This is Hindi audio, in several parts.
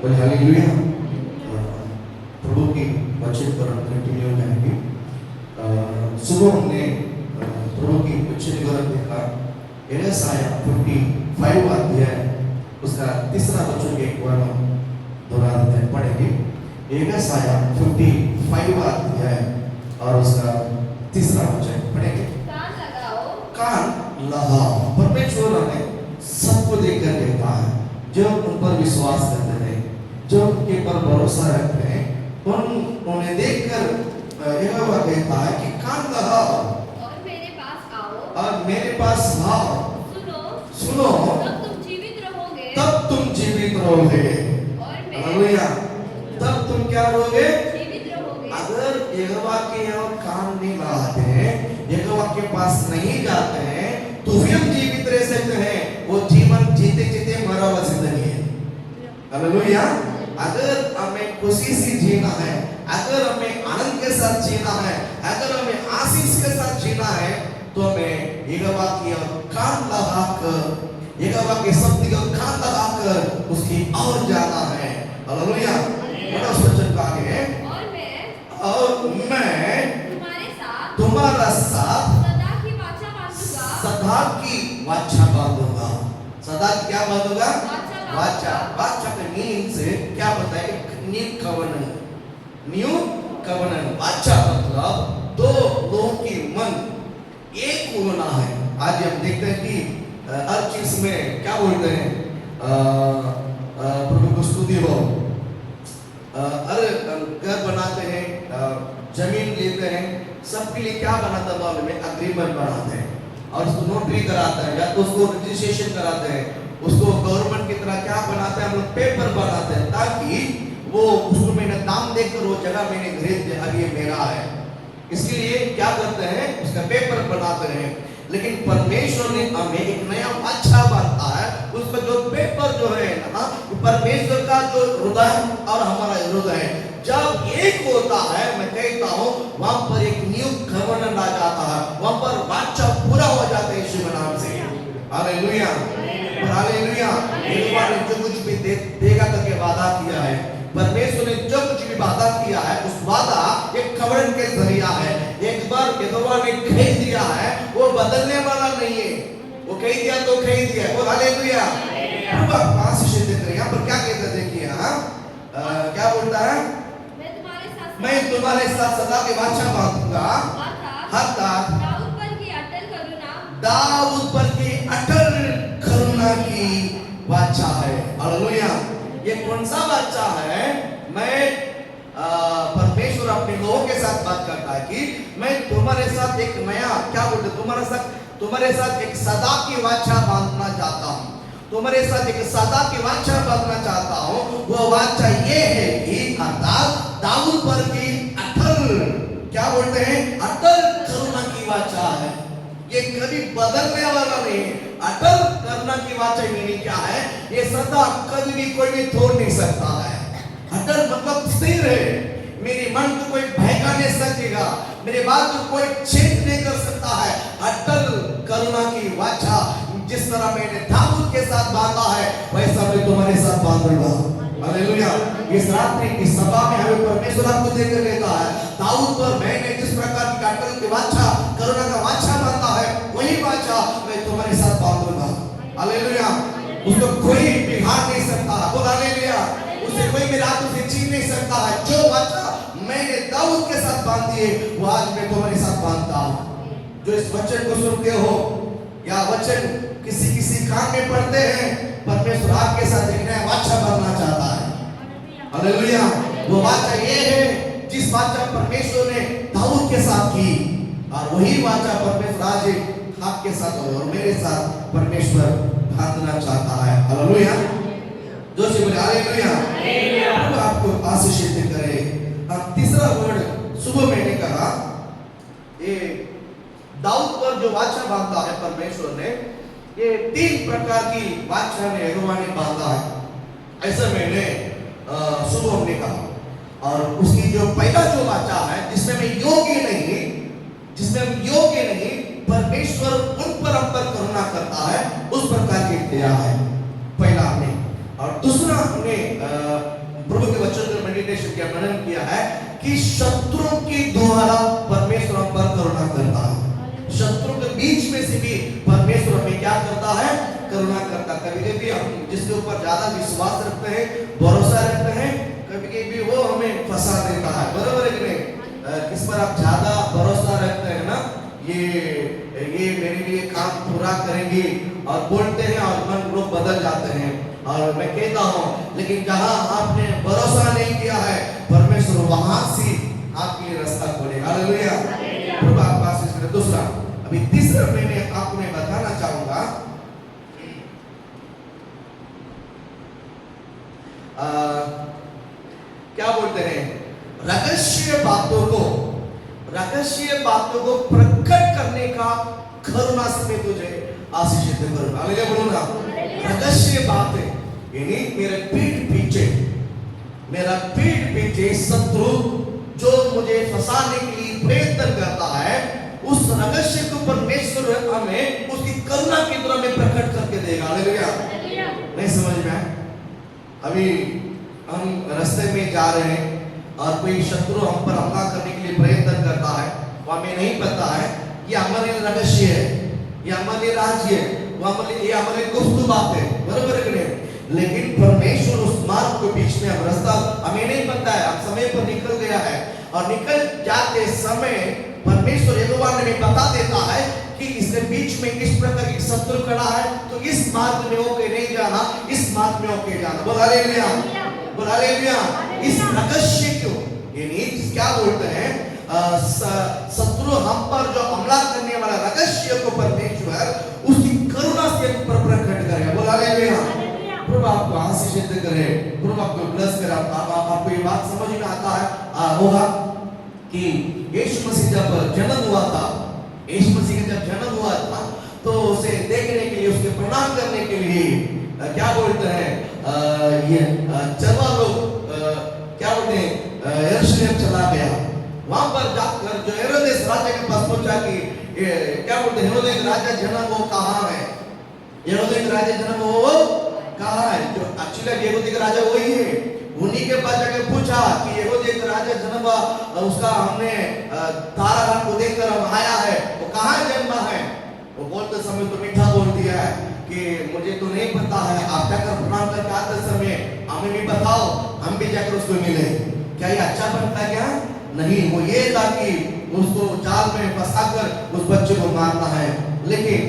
बोले हालेलुया। प्रभु की वचन पर हम कंटिन्यू करेंगे। सुबह हमने प्रभु की वचन द्वारा देखा यशाया 55 अध्याय उसका तीसरा वचन एक बार हम दोहराते हैं, पढ़ेंगे। यशाया 55 अध्याय और उसका तीसरा वचन पढ़ेंगे। कान लगाओ। परमेश्वर हमें सबको देखकर कहता है, जो उन पर विश्वास करते हैं, जो उनके पर भरोसा रखते हैं, उन्हें देखकर यहोवा कहता है कि कान लगाओ और मेरे पास आओ, और मेरे पास आओ। सुनो तब तुम जीवित रहोगे, तब तुम जीवित रहोगे। हालेलुया। तब तुम क्या रहोगे? जीवित रहोगे। अगर यहोवा के यहाँ कान नहीं लगाते हैं, यहोवा के पास नहीं जाते हैं, तो भी हम जीवित रह सकते हैं। वो जीवन जीते जीते मरा हुआ जिंदगी है। हालेलुया। अगर हमें खुशी से जीना है, अगर हमें आनंद के साथ जीना है, अगर हमें आशीष के साथ जीना है, तो हमें यहोवा की कान लगाकर, यहोवा के शब्द को कान लगाकर उसकी और जाना है। हालेलुया। बड़ा वचन का आगे और मैं तुम्हारा साथ सदा की वाचा बांधूंगा। सदा क्या बांधूंगा? वाचा। वाचा का मीन्स क्या बताए? New covenant. New covenant. वाचा मतलब दो लोगों की मन एक होना है। आज हम देखते हैं कि हर चीज में क्या बोलते हैं? प्रभु को स्तुति हो। अरे घर बनाते हैं, जमीन लेते हैं, सबके लिए क्या बनाता मालूम है? अग्रीमेंट बनाते हैं और उसको नोटरी कराते हैं या तो उसको रजिस्ट्रेशन कराते हैं, उसको गवर्नमेंट की तरह क्या बनाते हैं? हम लोग पेपर बनाते हैं ताकि वो उसको मैंने दाम देकर वो जगह मैंने खरीद लिया, अब ये मेरा है। इसके लिए क्या करते हैं? उसका पेपर बनाते हैं। लेकिन परमेश्वर ने हमें एक नया वाचा बांधा है। उसका जो पेपर जो है ना, परमेश्वर का जो हृदय और हमारा हृदय जब एक होता है, मैं कहता हूँ वहां पर एक न्यू कवनेंट आ जाता है, वहां पर वाचा पूरा हो जाता है यीशु के नाम से। हालेलुया। हालेलुया। यहोवा ने जो कुछ भी देगा करके वादा किया है, परमेश्वर ने जो कुछ भी वादा किया है, उस वादा एक कवनेंट के जरिया है। एक बार यहोवा ने कह दिया है, वो बदलने वाला नहीं है। वो कह दिया तो कह दिया। और हालेलुया। प्रभु आशीष देते हैं। यहाँ पर क्या कहते हैं? देखिए क्या बोलता है? मैं तुम्हारे साथ सदा की वाचा बांधूंगा, अर्थात दाऊद पर की अटल करुणा की वाचा है। हालेलुया। ये कौन सा वाचा है? मैं परमेश्वर अपने लोगों के साथ बात करता है कि मैं तुम्हारे साथ एक नया क्या बोलते, तुम्हारे साथ एक सदा की वाचा बांधना चाहता हूँ। तुम्हारे साथ एक सदा की वाचा बांधना चाहता हूँ। वो वाचा ये है कि अर्थात दाऊद पर की अटल, क्या बोलते हैं? अटल करुणा की वाचा है। ये कभी बदलने वाला नहीं है। अटल करुणा की वाचा मीनिंग क्या है? ये सदा कभी भी कोई भी तोड़ नहीं सकता है। अटल मतलब स्थिर है। मेरी मन को कोई बहका नहीं सकेगा, मेरी बात को कोई चेंज नहीं कर सकता है। अटल करुणा की वाचा जिस तरह मैंने दाऊद के साथ बांधा है, वैसा मैं तुम्हारे साथ बांधूंगा। हालेलुया। इस रात्रि की सभा में हमें परमेश्वर आपको देकर कहता है, दाऊद पर मैंने जिस प्रकार की अटल की वाचा, करुणा का वाचा बांधा है, वही वाचा मैं तुम्हारे साथ बांधूंगा। हालेलुया। उसको कोई बिगाड़ नहीं सकता। बोल हालेलुया। उसे कोई मेरे हाथों से छीन नहीं सकता है। जो वाचा मैंने दाऊद के साथ बांधी है, वो आज मैं तुम्हारे साथ बांधता हूँ। जो इस वचन को सुनते हो या वचन किसी काम में पढ़ते हैं, परमेश्वर आपके साथ एक नया वाचा बांधना चाहता है। हालेलुया। वो वाचा ये है जिस वाचा परमेश्वर ने दाऊद के साथ की, और वही वाचा परमेश्वर आज आपके साथ और मेरे साथ परमेश्वर बांधना चाहता है। हालेलुया। जो से बोले हालेलुया। प्रभु आपको आशीषित करे। अब तीसरा वर्ड सुबह मैंने कहा, ये दाऊद पर जो वाचा बांधा है परमेश्वर ने, ये 3 प्रकार की वाचा ने यहोवा ने बांधा है। ऐसा मैंने सुबह हमने कहा। और उसकी जो पहला जो वाचा है, जिसमें मैं योग्य नहीं, जिसमें हम योग्य नहीं, परमेश्वर उन पर हम पर करुणा करता है, उस प्रकार की दया है। पहला हमने, और दूसरा हमने के मनन किया है कि शत्रुओं के द्वारा परमेश्वर हम पर करुणा करता है। शत्रु के बीच में से भी परमेश्वर हमें क्या करता है? करुणा करता। कभी कभी हम जिसके ऊपर ज्यादा विश्वास रखते हैं, भरोसा रखते हैं, कभी कभी वो हमें फंसा देता है। बराबर है कि नहीं? किस पर आप ज्यादा भरोसा रखते हैं ना, ये मेरे लिए काम पूरा करेंगे और बोलते हैं और मन लोग बदल जाते हैं। और मैं कहता हूँ, लेकिन जहां आपने भरोसा नहीं किया है, परमेश्वर वहां से आपके लिए रास्ता खोलेगा। हालेलुया। प्रभु आपको आशीष करे। दूसरा, अभी तीसरा मैंने आपको मैं बताना चाहूंगा, क्या बोलते हैं, रहस्य बातों को प्रकट करने का करुणा से मैं तुझे आशीषित करूंगा। हालेलुया बोलूंगा। रहस्य बातें यानी मेरा पीठ पीछे शत्रु जो मुझे फंसाने के लिए प्रयत्न करता है, उस रहस्य को परमेश्वर हमें उसकी करुणा की तरह में प्रकट करके देगा। हालेलुया। नहीं समझ में आया? अभी हम रास्ते में जा रहे हैं और कोई शत्रु हम पर हमला करने के लिए प्रयत्न करता है, वो हमें नहीं पता है, ये हमारे रहस्य है, ये हमारे राज्य है, ये हमारे गुप्त बात है। बराबर है नहीं? लेकिन परमेश्वर उस मार्ग के बीच में हम रास्ता हमें नहीं पता है, हम समय पर निकल गया है और निकल जाते समय परमेश्वर यहोवा ने बता देता है कि इसके बीच में किस प्रकार की शत्रु खड़ा है, तो इस मार्ग में होके नहीं जाना, इस मार्ग में होके जाना। बोल हालेलुया, बोल हालेलुया। इस रहस्य को यानी क्या बोलते हैं, शत्रु हम पर जो हमला करने वाला रहस्य को परमेश्वर उसकी करुणा से प्रकट करेगा। बोल हालेलुया। प्रभु आपको आशीषित करे, प्रभु आपको ब्लेस करे। आपको ये बात समझ में आता है होगा कि यीशु मसीह जब जन्म हुआ था, यीशु मसीह का जब जन्म हुआ था, तो उसे देखने के लिए, उसके प्रणाम करने के लिए क्या बोलते हैं, ये चलवा लोग क्या बोलते हैं, यरूशलेम चला गया। वहां पर जाकर जो हेरोदेस राजा के पास पहुंचा कि क्या बोलते हैं, हेरोदेस राजा जन्म वो कहाँ है, हेरोदेस राजा जन्म वो कहाँ है? जो एक्चुअली हेरोदेस राजा वही है। उन्हीं के पास जाकर पूछा कि हेरोदेस राजा जन्म उसका हमने तारा को देखकर हम आया है, वो कहाँ जन्मा है? वो बोलते समय तो मीठा बोल दिया है कि मुझे तो नहीं पता है, आप जाकर प्रणाम करके आते समय हमें भी बताओ, हम भी जाकर उसको मिले। क्या ये अच्छा बनता है क्या? नहीं, वो ये था कि उसको जाल में फंसाकर उस बच्चे को मारना है। लेकिन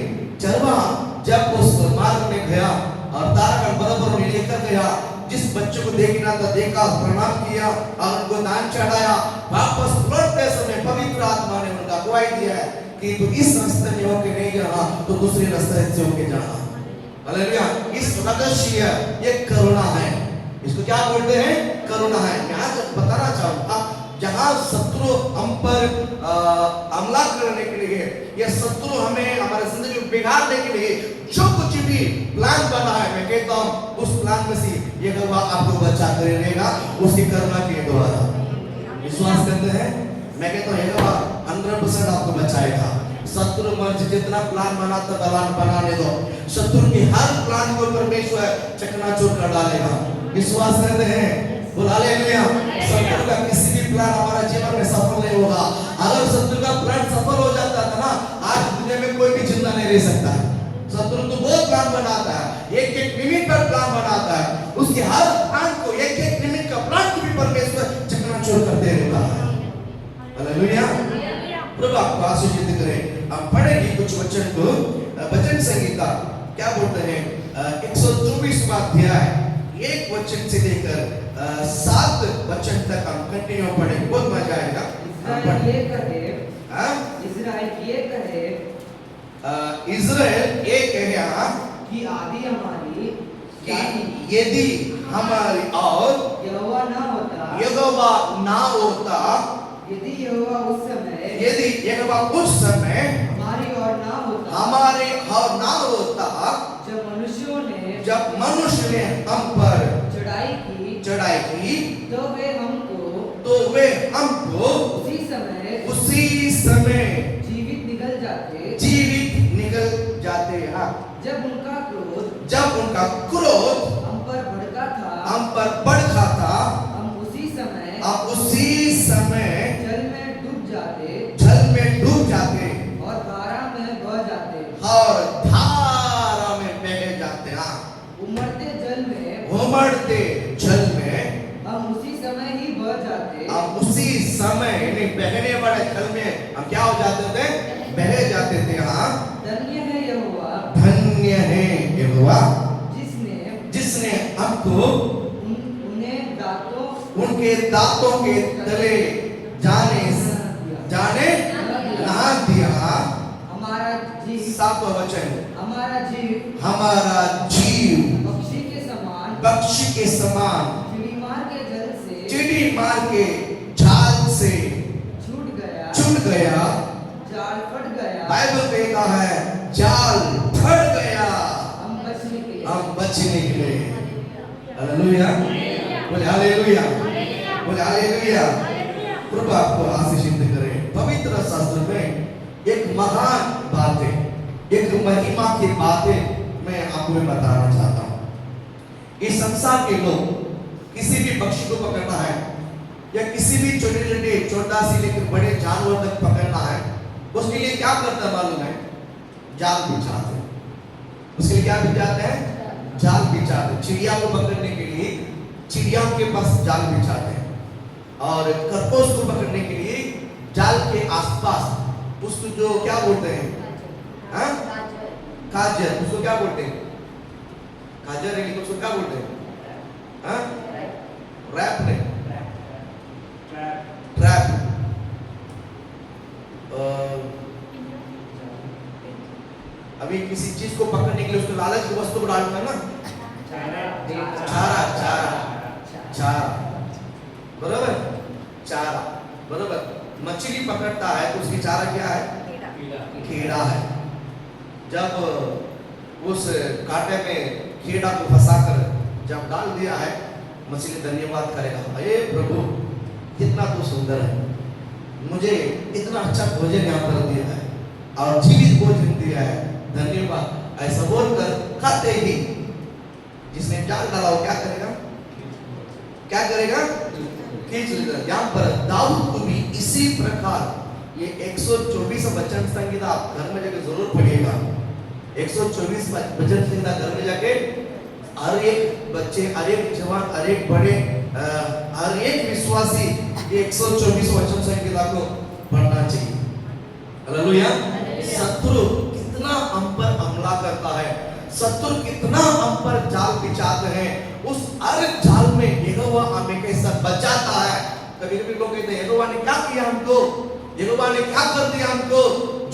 चरवा जब उस मार्ग में गया और तारा का बराबर में लेकर गया, जिस बच्चे को देखना था देखा, प्रणाम किया और उनको दान चढ़ाया, वापस लौटते समय पवित्र आत्मा ने उनका गवाही दिया है कि तू इस रास्ते में होके नहीं जाना, तो दूसरे रास्ते से होके जाना। हालेलुया। इस रहस्य ये करुणा है, इसको क्या बोलते हैं? करुणा है। मैं आज बताना चाहूंगा, जहां शत्रु हम पर हमला करने के लिए या शत्रु हमें हमारे जिंदगी को बिगाड़ने के लिए जो कुछ भी प्लान बना है, मैं कहता हूं उस प्लान में से यहोवा आपको बचा कर रहेगा उसकी करुणा के द्वारा। विश्वास करते हैं? मैं कहता हूं यहोवा 100% आपको बचाएगा। शत्रु मर्ज जितना प्लान बनाता दलान बनाने दो, शत्रु की हर प्लान को परमेश्वर चकनाचूर कर डालेगा। विश्वास करते हैं? बोल हालेलुया। शत्रु का किसी भी प्लान हमारा जीवन में सफल नहीं होगा। अगर शत्रु का प्लान सफल हो जाता था ना, आज दुनिया में कोई भी जिंदा नहीं रह सकता है। शत्रु तो बहुत प्लान बनाता है, एक एक मिनट पर प्लान बनाता है, उसके हर प्लान को, एक एक मिनट का प्लान को भी परमेश्वर चकनाचूर करते रहता है। हालेलुया। प्रभु आपको आशीषित करे। हम पढ़ेंगे कुछ वचन को, वचन संहिता क्या बोलते हैं, 124वां अध्याय 1 वचन से लेकर 7 वचन तक हम कंटिन्यू पढ़ेंगे, बहुत मजा आएगा। इस्राएल ये कहे कि आदि हमारी कि यदि हमारी और यहोवा ना होता, यदि यहोवा उस समय हमारी और ना होता, जब मनुष्य ने हम पर चढ़ाई की, तो वे हमको उसी समय जीवित निकल जाते। हाँ। जब उनका क्रोध हम पर भड़का था, हम जल में हम उसी समय ही बह जाते हम उसी समय यानी बहने वाले जल में हम क्या हो जाते थे? बह जाते थे। हाँ, धन्य है यहोवा धन्य है यहोवा जिसने हमको उन्हें दांतों उनके दांतों के तले जाने नहा दिया। हमारा जीव 7वां वचन, हमारा जीव पक्षी के समान चिड़ी मार के जाल से छूट गया। जाल फट गया। बाइबल कहता है जाल फट गया, हम बच निकले। हालेलुया, बोले हालेलुया, बोले हालेलुया। प्रभु आपको आशीषित करे। पवित्र शास्त्र में एक महान बात है, एक महिमा की बात है, मैं आपको बताना चाहता हूँ। इस संसार के लोग किसी भी पक्षी को पकड़ना है या किसी भी छोटा सी लेकर बड़े जानवर तक पकड़ना है, उसके लिए क्या करता मालूम है? जाल बिछाते हैं। उसके लिए क्या बिछाते हैं? जाल बिछाते हैं। चिड़िया को पकड़ने के लिए चिड़ियाओं के पास जाल बिछाते हैं, और खरगोश को पकड़ने के लिए जाल के आसपास उसको जो क्या बोलते हैं? हाँ, काजर। उसको क्या बोलते हैं? काजर है, उसको क्या बोलते हैं? हाँ, रैप नहीं, ट्रैप। अभी किसी चीज को पकड़ने के लिए उसको लालच की वस्तु को डालता है ना, चारा, बराबर, चारा, बराबर। मछली पकड़ता है तो उसकी चारा क्या है? खेड़ा है। जब उस कांटे में खेड़ा को फंसाकर जब डाल दिया है, मछली धन्यवाद करेगा, हे प्रभु कितना तो सुंदर है, मुझे इतना अच्छा भोजन यहाँ पर दिया है और जीवित भोजन दिया है, धन्यवाद। ऐसा बोलकर खाते ही जिसने जाल डाला वो क्या करेगा? क्या करेगा? खींच लेगा। यहाँ पर दाऊद को भी इसी प्रकार ये 124 वचन संहिता आप घर में जाके जरूर पढ़िएगा। 124 वचन संहिता घर में जाके हर एक बच्चे, हर एक जवान, हर एक बड़े, हर एक विश्वासी ये 124 वचन संहिता को पढ़ना चाहिए। हालेलुया। शत्रु कितना हम पर हमला करता है, शत्रु कितना हम पर जाल बिछाते हैं, उस हर जाल में यहोवा हमें कैसा बचाता है। कभी-कभी लोग कहते हैं यहोवा ने क्या किया हमको, यहोवा ने क्या कर दिया हमको।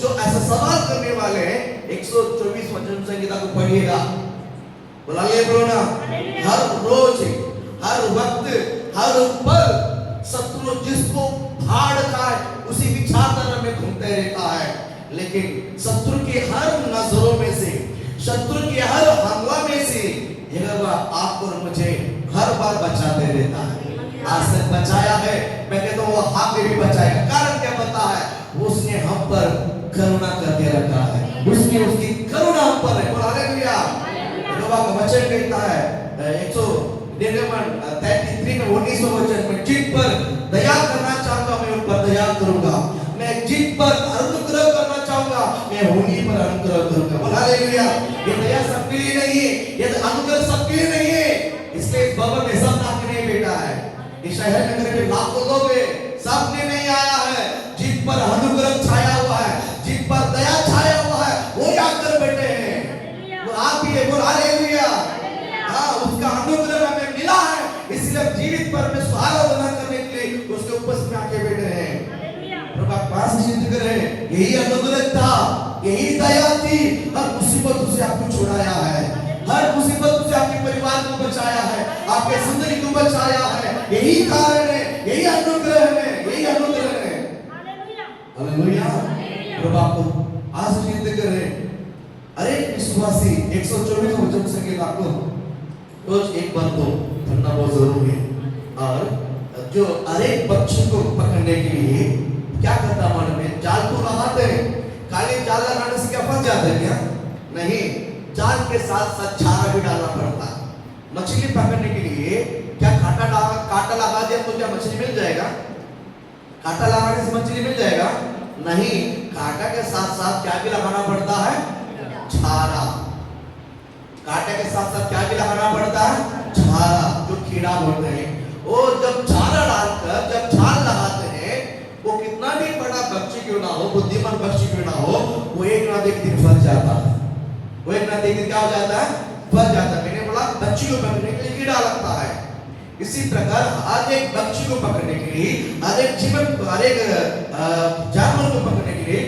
जो ऐसा सवाल करने वाले हैं 124 वचन संहिता को पढ़िएगा। बोला ले ब्रोना, हर रोज, हर वक्त, हर पल शत्रु जिसको फाड़ खाए उसी विचारधारा में घूमते रहता है, लेकिन शत्रु के हर नजरों में से, शत्रु के हर हमला में से यहोवा आपको और मुझे हर बार बचाते रहता है। आज तक बचाया है, मैं कहता हूँ वो आगे भी बचाएगा। कारण क्या पता है? उसने हम पर करुणा करके रखा है, उसकी करुणा हम पर है। बोला हालेलुया। यहोवा का वचन कहता है 133 में 19वां वचन में, जिन पर दया करना चाहूंगा मैं उन पर दया करूंगा, मैं जिन पर अनुग्रह करना चाहूंगा मैं उन्हीं पर अनुग्रह करूंगा। बोला हालेलुया। ये दया सबके लिए नहीं है, ये अनुग्रह सबके लिए नहीं है। इसलिए इस भवन में सब आपके नहीं बेटा है, इस शहर में मेरे लाखों लोग हैं, सबने नहीं आया है। जिन पर अनुग्रह छाया हुआ है, जिन पर दया छाया हुआ है, वो आकर बैठे हैं। वो आप ही है। बोला हालेलुया। हाँ, उसका अनुग्रह हमें मिला है, इसलिए जीवित परमेश्वर आराधना करने के लिए उसके उपस्थित में आके बैठे हैं। प्रभु पास सिद्ध करे, यही अनुग्रह था, यही दया थी। हर मुसीबत से आपको छुड़ाया है, हर मुसीबत से आपके परिवार को बचाया है, आपके जिंदगी को बचाया है। यही कारण है, यही अनुग्रह है, यही अनुग्रह है। हालेलुया। प्रभु आपको आशीषित करे। अरे विश्वासी 124 वचन संहिता को रोज एक बार तो पढ़ना बहुत जरूरी है। और जो अनेक पक्षी को पकड़ने के लिए क्या करता मालूम है? जाल को लगाते हैं। खाली जाल लगाने से क्या फंस जाते हैं क्या? नहीं, जाल के साथ साथ चारा भी डालना पड़ता है। मछली पकड़ने के लिए क्या कांटा लगा दिया तो क्या मछली मिल जाएगा? कांटा लगाने से मछली मिल जाएगा? नहीं, कांटा के साथ साथ क्या भी लगाना पड़ता है? चारा। कांटे के साथ साथ क्या भी लगाना पड़ता है? छाला, जो कीड़ा बोलते हैं। वो जब छाला डालकर जब छाल लगाते हैं, वो कितना भी बड़ा पक्षी क्यों ना हो, बुद्धिमान पक्षी क्यों ना हो, वो एक ना एक दिन फंस जाता है। वो एक ना एक दिन क्या हो जाता है? फंस जाता है। मैंने बोला पक्षी को पकड़ने के लिए कीड़ा लगता है। इसी प्रकार हर एक पक्षी को पकड़ने के लिए, हर एक जानवर को पकड़ने के लिए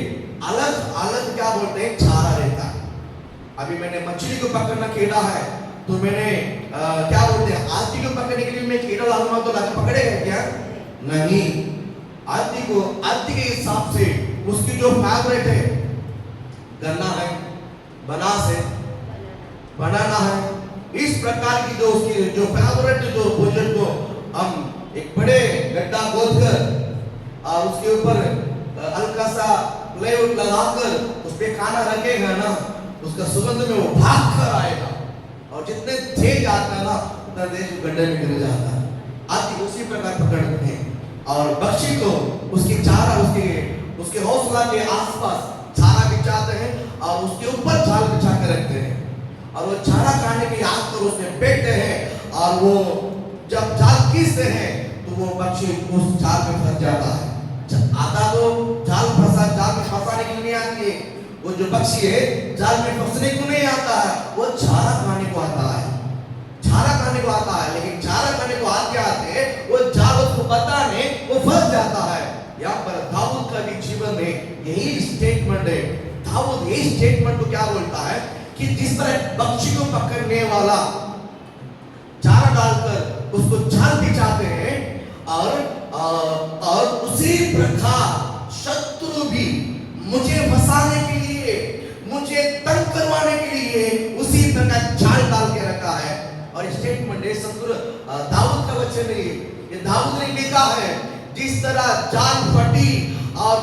अलग अलग क्या बोलते हैं? छाला रहता है। अभी मैंने मछली को पकड़ना कीड़ा है, तो मैंने क्या बोलते हैं? हाथी को पकड़ने के लिए मैं कीड़ा लाऊंगा तो लग पकड़ेगा क्या? नहीं। हाथी के हिसाब से उसकी जो फेवरेट है, गन्ना है, बनास है, बनाना है, इस प्रकार की जो उसकी जो फेवरेट जो भोजन को हम एक बड़े गड्ढा खोदकर और उसके ऊपर हल्का सा प्लाईवुड लगाकर उस पे खाना रखेगा ना, उसका सुगंध में वो भाग कर आएगा और जितने तेज आता है ना उतना तेज गड्ढे में गिर जाता है। हाथी उसी प्रकार पकड़ते हैं और पक्षी को उसकी चारा उसके हौसला के आसपास चारा बिछाते हैं और उसके ऊपर जाल बिछा कर रखते हैं और वो चारा खाने की आग पर उसमें बैठते हैं और वो जब जाल खींचते हैं तो वो पक्षी उस जाल में फंस जाता है। आधा तो जाल में फंसाने के लिए नहीं आती है, वो जो पक्षी है जाल में फंसने को नहीं आता है, वो चारा खाने को आता है। चारा खाने को आता है, लेकिन चारा खाने को आते आते वो जाल उसको पता नहीं, वो फंस जाता है। यहाँ पर दाऊद का भी जीवन में यही स्टेटमेंट है। दाऊद यही स्टेटमेंट को क्या बोलता है कि जिस तरह पक्षी को पकड़ने वाला चारा डालकर उसको जाल बिछाते हैं और उसी प्रकार शत्रु भी मुझे फंसाने के लिए, मुझे तंग करवाने के लिए उसी प्रकार जाल डाल के रखा है। और स्टेटमेंट है शत्रु दाऊद का वचन है, ये दाऊद ने लिखा है। जिस तरह जाल फटी और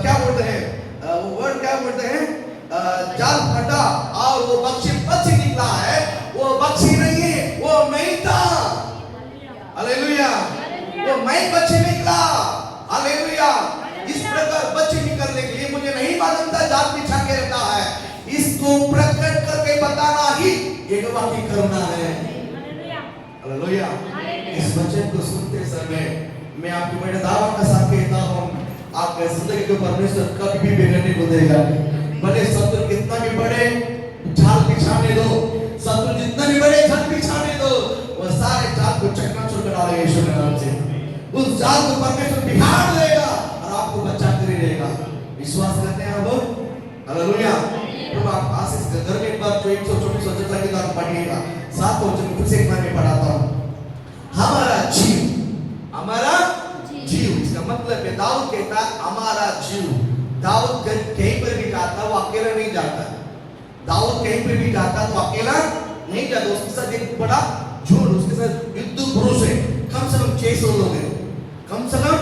क्या बोलते हैं, वर्ड क्या बोलते हैं, जाल फटा और वो पक्षी निकला है, वो पक्षी नहीं है, वो मैं था। हालेलुया, वो मैं पक्षी निकला। हालेलुया। इस प्रकार बच्चे निकलने के लिए मुझे नहीं मालूम था जाल बिछा के रखा है, इसको प्रकट करके बताना ही यहोवा की करुणा है। हालेलुया। इस वचन को सुनते समय मैं आपको बड़े दावा के साथ कहता हूँ, आपके जिंदगी को परमेश्वर कभी भी बिगड़ने को देगा। भले शत्रु कितना भी बड़े जाल बिछाने दो, शत्रु जितना भी बड़े जाल बिछाने दो, वो सारे जाल को चकनाचूर कर डालेगा यीशु के नाम से। उस जाल को परमेश्वर बिगाड़ देगा और आपको बचा कर देगा। विश्वास करते हैं आप? हालेलुया। तो आप आशीष के घर में एक बार जो 124 वचन लगे तो आप पढ़िएगा। 7 वचन फिर से एक बार मैं पढ़ाता हूँ। हमारा जीव, हमारा जीव, इसका मतलब है दाऊद कहता है हमारा जीव। दाऊद कहीं पर भी जाता वो अकेला नहीं जाता। दाऊद कहीं पर भी जाता तो अकेला नहीं जाता, उसके साथ एक बड़ा झुंड, उसके साथ युद्ध पुरुष है। कम से कम 600 लोग हैं, कम से कम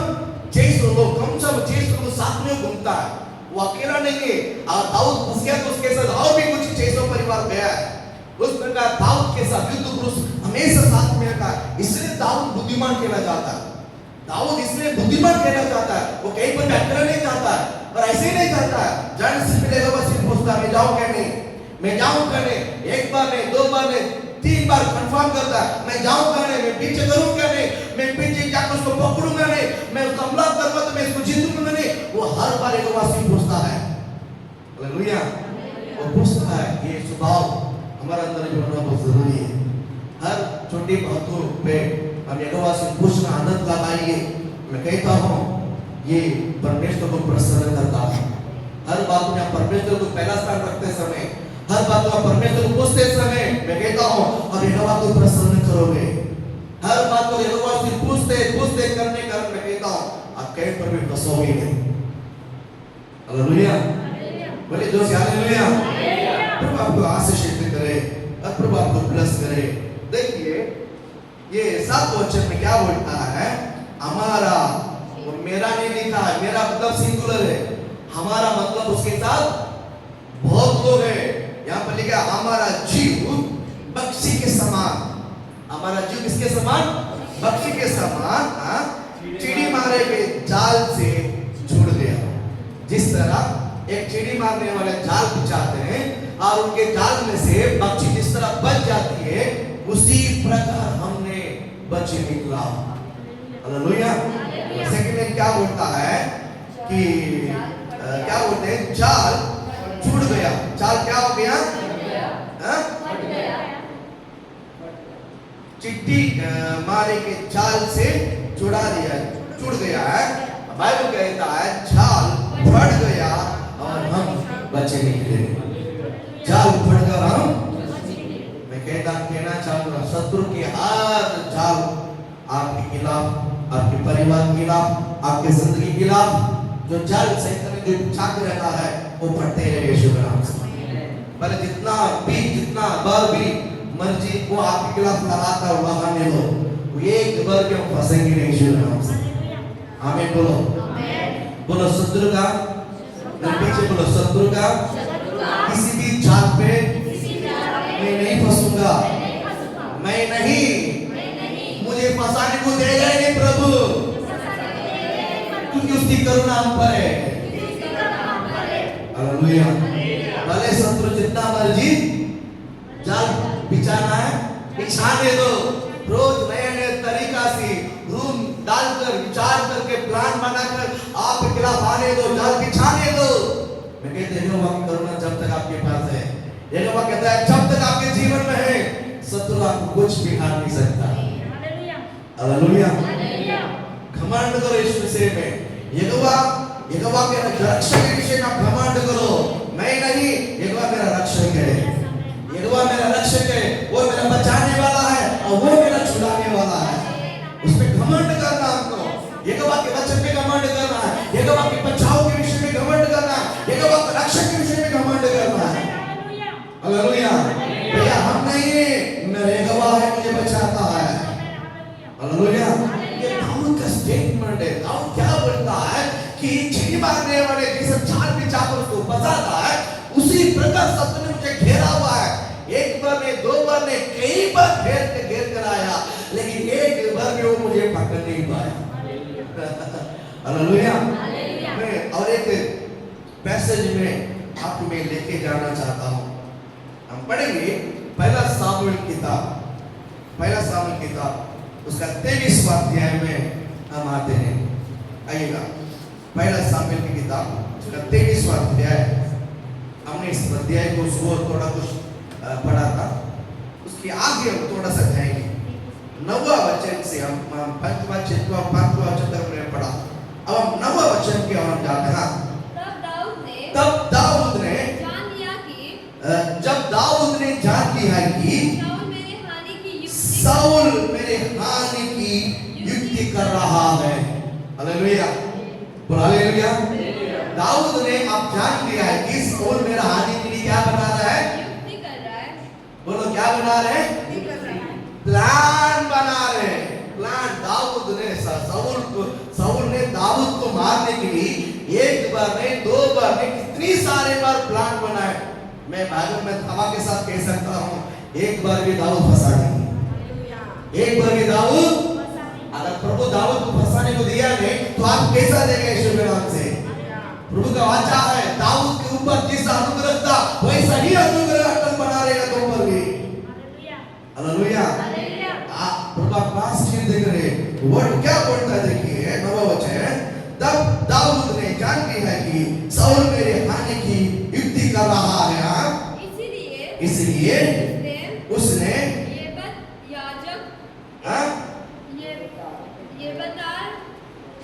600 लोग, कम से कम 600 लोग साथ में घूमता है, वो अकेला नहीं है। और दाऊद घुस गया तो उसके साथ और भी कुछ 600 परिवार गया है। उस प्रकार दाऊद के साथ युद्ध पुरुष हमेशा साथ में रखा, इसलिए दाऊद बुद्धिमान कहला जाता है। दाऊद इसलिए बुद्धिमान कहना चाहता है, वो कहीं पर अकेला नहीं जाता है और ऐसे ही नहीं जाता है। जाने से पहले वो बस पूछता मैं जाऊं क्या नहीं, मैं जाऊं क्या नहीं, एक बार नहीं, 2 बार नहीं, 3 बार कंफर्म करता है मैं जाऊं क्या नहीं, मैं पीछे करूं क्या नहीं, मैं पीछे जाकर उसको पकड़ूंगा नहीं, मैं उसका हमला करूंगा तो मैं इसको जीतूंगा नहीं। वो हर बार एक वासी पूछता है। हालेलुया। वो पूछता है, ये स्वभाव हमारे अंदर भी होना बहुत जरूरी है। हर छोटी बातों पे हम यहोवा से पूछना आदत लगाइए। मैं कहता हूँ ये परमेश्वर को प्रसन्न करता है। हर बात में आप परमेश्वर को पहला स्थान रखते समय, हर बात को आप परमेश्वर को पूछते समय, मैं कहता हूँ और यहोवा को प्रसन्न करोगे। हर बात को यहोवा से पूछते करने का मैं कहता हूँ आप कहीं पर भी फंसोगे नहीं। हालेलुया। बोले जो हालेलुया। प्रभु आपको आशीषित करे और प्रभु आपको ब्लेस करे। देखिए ये 7 वचन में क्या बोलता है, हमारा, वो मेरा नहीं लिखा है, मेरा मतलब सिंगुलर है, हमारा मतलब उसके साथ बहुत लोग हैं। यहाँ पर लिखा हमारा जीव पक्षी के समान। हमारा जीव किसके समान? पक्षी के समान चिड़ी मारे के जाल से जुड़ गया। जिस तरह एक चिड़ी मारने वाले जाल बिछाते हैं और उनके जाल में से पक्षी जिस तरह बच जाती है, उसी प्रकार हमने बचे निकला। हालेलुया। सेकंड में क्या बोलता है कि क्या बोलते हैं, जाल छूट गया। जाल क्या हो गया? चिट्टी मारे के जाल से छुड़ा दिया, छूट गया है। बाइबल कहता है जाल फट गया और हम बचे निकले। जाल फट गया, हम मैं कहना चाहूंगा शत्रु के हर जाल आपके खिलाफ, आपके परिवार के खिलाफ, आपके जिंदगी के खिलाफ जो जाल शैतान जो छाक रहता है वो फटते रहे यीशु के नाम से। पर जितना बार भी मर्जी को आपके खिलाफ लगाता हुआ आने दो, वो एक बार क्यों फंसेंगे नहीं यीशु के नाम से। आमीन बोलो। बोलो शत्रु का, पीछे बोलो शत्रु का किसी भी जाल पे मैं नहीं फंसूंगा। मैं नहीं, मुझे फंसाने को देगा ही नहीं प्रभु, क्योंकि उसकी करुणा हम पर है। हालेलुया। भले शत्रु जितना मर्जी जाल बिछाना है बिछाने दो, रोज नए तरीका से रूम डालकर विचार करके प्लान बनाकर आपके खिलाफ आने दो, जाल बिछाने दो। मैं कहते हैं यहोवा की करुणा जब तक आपके पास है, यहोवा कहता है जब तक आपके जीवन में है, शत्रु आपको कुछ बिगाड़ नहीं सकता। हालेलुया। घमंड करो इस विषय में, यहोवा के रक्षक के विषय में घमंड करो। मैं नहीं, यहोवा मेरा रक्षक है, यहोवा मेरा रक्षक है, वो मेरा बचाने वाला है और वो मेरा छुड़ाने वाला है। उस पे घमंड करना हमको, यहोवा के वचन पे घमंड करना है, यहोवा के बचाव के विषय में घमंड करना है, यहोवा के रक्षक के विषय में घमंड करना है। हालेलुया। भैया हम नहीं, मेरा यहोवा है, मुझे बचाता है। हालेलुया। ये दाऊद का स्टेटमेंट है। दाऊद क्या बोलता है कि छीन मारने वाले जिसे जाल बिछाकर उसको फंसाता है, उसी प्रकार शत्रु ने मुझे घेरा हुआ है। एक बार ने, दो बार ने, कई बार घेर कर आया, लेकिन एक बार में वो मुझे पकड़ नहीं पाया। हालेलुया। मैं और एक पैसेज में आपको मैं लेके जाना चाहता हूँ। हम पढ़ेंगे पहला सामुएल किताब उसका 23वां अध्याय में हम आते हैं। आइएगा, पहला सामुएल की किताब उसका 23वां अध्याय। हमने इस अध्याय को सुबह थोड़ा कुछ पढ़ा था, उसके आगे हम थोड़ा सा जाएंगे। 9वां वचन से हम 5वां 6वां 5वां वचन तक हमने पढ़ा। अब हम 9वां वचन के हम जाते हैं। तब दाऊद ने जान लिया कि जब दाऊद ने जान लिया कि साउल मेरे हानि की युक्ति कर रहा है। हालेलुया। बोलो हालेलुया। दाऊद ने अब जान लिया है कि साउल मेरा हानि के लिए क्या बना रहा है, युक्ति कर रहा है। बोलो क्या बना रहे हैं, प्लान बना रहे हैं। प्लान दाऊद ने साउल ने दाऊद को मारने के लिए एक बार नहीं, दो बार नहीं, कितनी सारे बार प्लान बनाए। मैं बाइबल में धमा के साथ कह सकता हूँ, एक बार भी दाऊद फंसा नहीं। एक बार भी दाऊद, अगर प्रभु दाऊद को फंसाने को दिया नहीं तो आप कैसा देंगे यीशु के नाम से। प्रभु का वाचा है, दाऊद के ऊपर जैसा अनुग्रह था वैसा ही अनुग्रह अटल बना रहेगा तुम पर भी। हालेलुया। प्रभु आप पास चीज देख रहे हैं, वर्ड क्या बोलता है देखिए 9वां वचन। तब दाऊद ने जान लिया कि साउल मेरे हानि की युक्ति कर रहा है, इसलिए उसने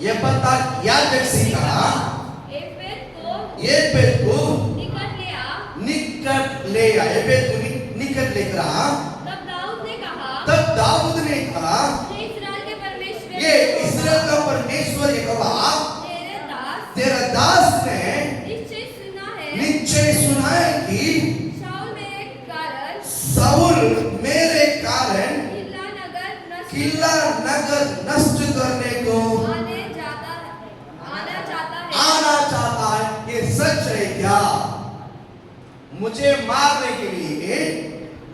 ये बता याजक से कहा, एबेद को निकट ले आ, एबेद को निकट लेकर आ। तब दाऊद ने कहा ये इस्राएल का परमेश्वर यहोवा तेरा दास ने निश्चय सुना है कि साउल मेरे कारण किला नगर नष्ट करने को आना चाहता है। ये सच है क्या? मुझे मारने के लिए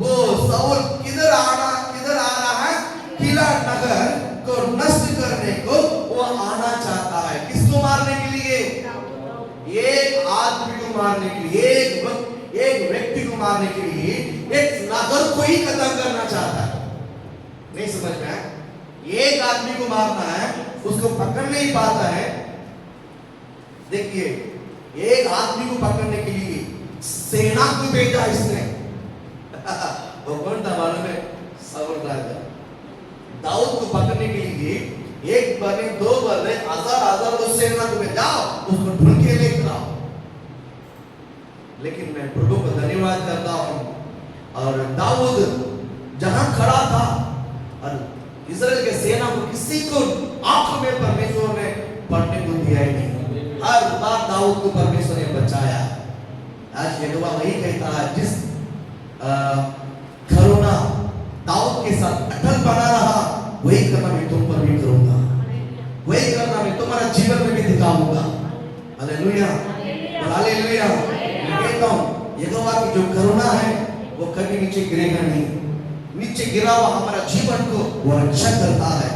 वो साउल किधर आ रहा है? किला नगर को नष्ट करने को वो आना चाहता है। किसको मारने के लिए? एक आदमी को मारने के लिए, एक व्यक्ति को को मारने के लिए एक नगर को ही खत्म करना चाहता है। नहीं समझ में आया? एक आदमी को मारना है, उसको पकड़ नहीं पाता है। देखिए, एक आदमी को पकड़ने के लिए सेना को भेजा इसने। वो कौन था मालूम है? साउल राजा। दाऊद को पकड़ने के लिए एक बार नहीं, दो बार नहीं, हजार लोग सेना को भेजा, उसको ढूंढ के लेकर आओ। लेकिन मैं प्रभु को धन्यवाद करता हूं, और दाऊद जहां खड़ा था और इस्राएल के सेना को किसी को आंखों में परमेश्वर ने पढ़ने को दिया ही नहीं। हर बार दाऊद को परमेश्वर ने बचाया। आज यहोवा वही कहता है, जिस करुणा दाऊद के साथ अटल बना रहा, वही करना मैं तुम पर भी करूंगा, वही करना मैं तुम्हारा जीवन में भी दिखाऊंगा। Hallelujah, hallelujah. मैं कहता हूं, यहोवा की जो करुणा है वो कभी नीचे गिरेगा नहीं। नीचे गिरा हुआ हमारा जीवन को वो रक्षा करता है,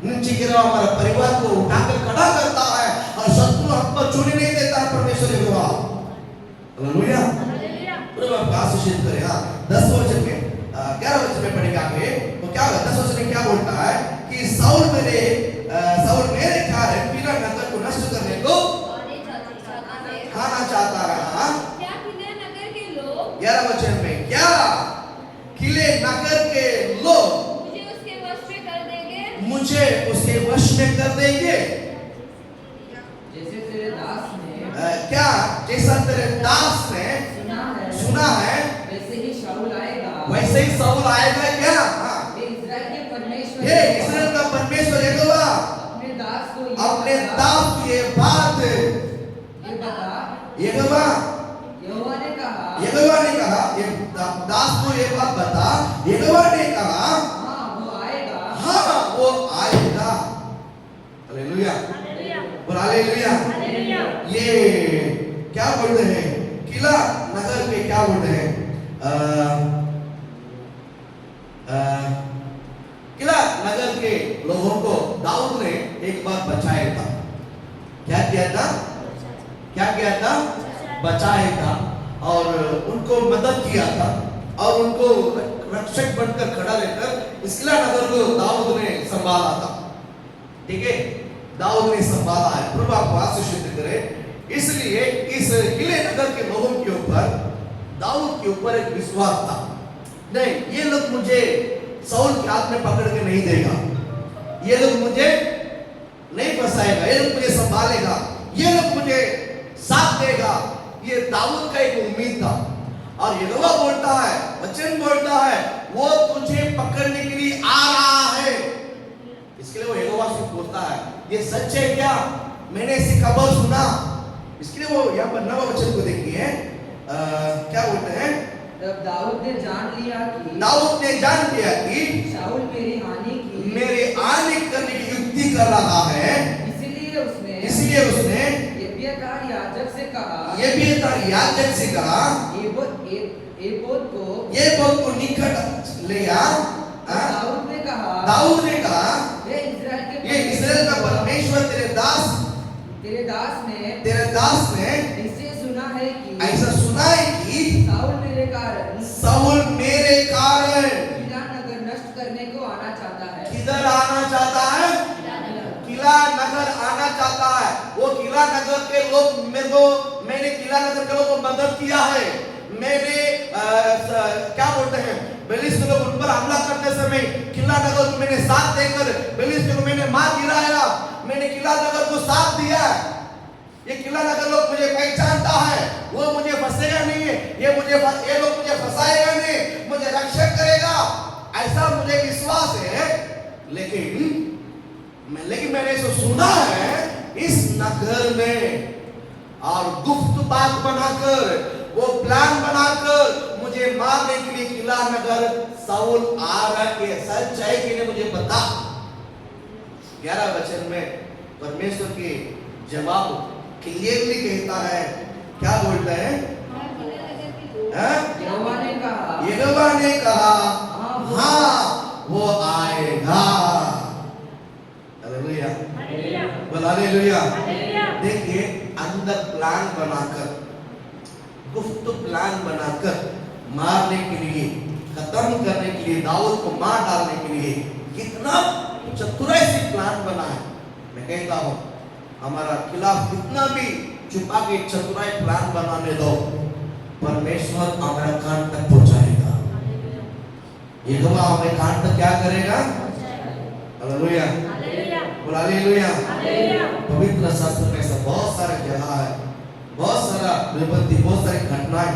नीचे गिरा हुआ हमारा परिवार को उठाकर खड़ा करता है, और शत्रु हम पर छूने नहीं देता है परमेश्वर यहोवा। हालेलुया, प्रभु आपको आशीषित करे। हाँ, 10 वचन में 11 वचन में पढ़ेंगे आगे। तो क्या 10 वचन में क्या बोलता है कि साउल मेरे कारण पीला नगर को नष्ट करने को खाना चाहता रहा। क्या किले नगर के लोग 11 वचन में, क्या किले नगर के लोग मुझे उसके वश में कर देंगे, मुझे उसके वश में कर देंगे। जैसे तेरे दास ने क्या जैसा तेरे दास ने सुना है वैसे ही शाऊल आएगा। वैसे ही साउल आएगा। क्या? हाँ, हे इस्राएल के परमेश्वर, हे इस्राएल का परमेश्वर यहोवा अपने दास को अपने दास को ये बात ये बता। यहोवा यहोवा ने कहा, ये दास को ये बात बता। यहोवा ने कहा, हाँ वो आएगा। हाँ वो आएगा। Hallelujah, hallelujah. ये क्या बोल रहे हैं? किला नगर में क्या बोल रहे हैं? किला नगर के लोगों को दाऊद ने एक बार बचाया था। क्या किया था? क्या किया था? बचाया था, और उनको मदद किया था, और उनको रक्षक बनकर खड़ा रहकर इस किला नगर को दाऊद ने संभाला था। ठीक है, दाऊद ने संभाला है। प्रभु आपको आशीषित करे। इसलिए इस किले नगर के लोगों के ऊपर, दाऊद के ऊपर एक विश्वास था, नहीं ये लोग मुझे साउल के हाथ में पकड़ के नहीं देगा, ये लोग मुझे नहीं फंसाएगा, ये लोग मुझे संभालेगा, ये लोग मुझे साथ देगा। ये दाऊद का एक उम्मीद था। और यहोवा बोलता है, वचन बोलता है, वो तुझे पकड़ने के लिए आ रहा है। इसके लिए वो यहोवा से पूछता है, ये सच है क्या? मैंने इसकी खबर सुना। इसके लिए वो यहाँ पर 9 वचन को देखिए, क्या बोलते हैं? तब दाऊद ने जान लिया कि शाऊल मेरी हानि करने की युक्ति कर रहा है। इसलिए उसने एब्यातार याजक से कहा, एबोद को निकट ले आ। दाऊद ने कहा, ये इस्राएल का परमेश्वर तेरे दास ने ऐसे सुना है कि ऐसा सुना है कि साउल मेरे कारण किला नगर नष्ट करने को आना चाहता है। किधर आना चाहता है? किला नगर आना चाहता है। वो किला नगर के लोग मैंने किला नगर के लोगों को मदद किया है। मैंने क्या बोलते हैं, बेलिस्टियों लोग उन पर हमला करते समय किला नगर को मैंने साथ देकर बेलिस्टियों को मैंने मार गिराया। मैंने किला नगर को साथ दिया। ये किला नगर लोग मुझे पहचानता है, वो मुझे फंसेगा नहीं है, ये लोग मुझे फंसाएगा नहीं, मुझे रक्षक करेगा, ऐसा मुझे विश्वास है। लेकिन मैंने इसको सुना है इस नगर में, और गुप्त बात बनाकर, वो प्लान बनाकर मुझे मारने के लिए किला नगर साउल आ रहा है। सच है कि नहीं मुझे पता। 11 वचन में परमेश्वर के जवाब क्लियरली कहता है। क्या बोलता है? यहोवा ने कहा हाँ वो आएगा। Hallelujah, hallelujah. देखिए, अंदर प्लान बनाकर, गुप्त प्लान बनाकर मारने के लिए, खत्म करने के लिए, दाऊद को मार डालने के लिए कितना चतुराई से प्लान बना है। मैं कहता हूं हमारा खिलाफ कितना भी छुपा के चतुराई प्लान बनाने दो, परमेश्वर हमारा कान तक पहुंचाएगा। यहोवा हमें कान तक क्या करेगा? हालेलुया, बोल हालेलुया। पवित्र शास्त्र में ऐसा बहुत सारे जगह है, बहुत सारा विपत्ति, बहुत सारी घटनाएं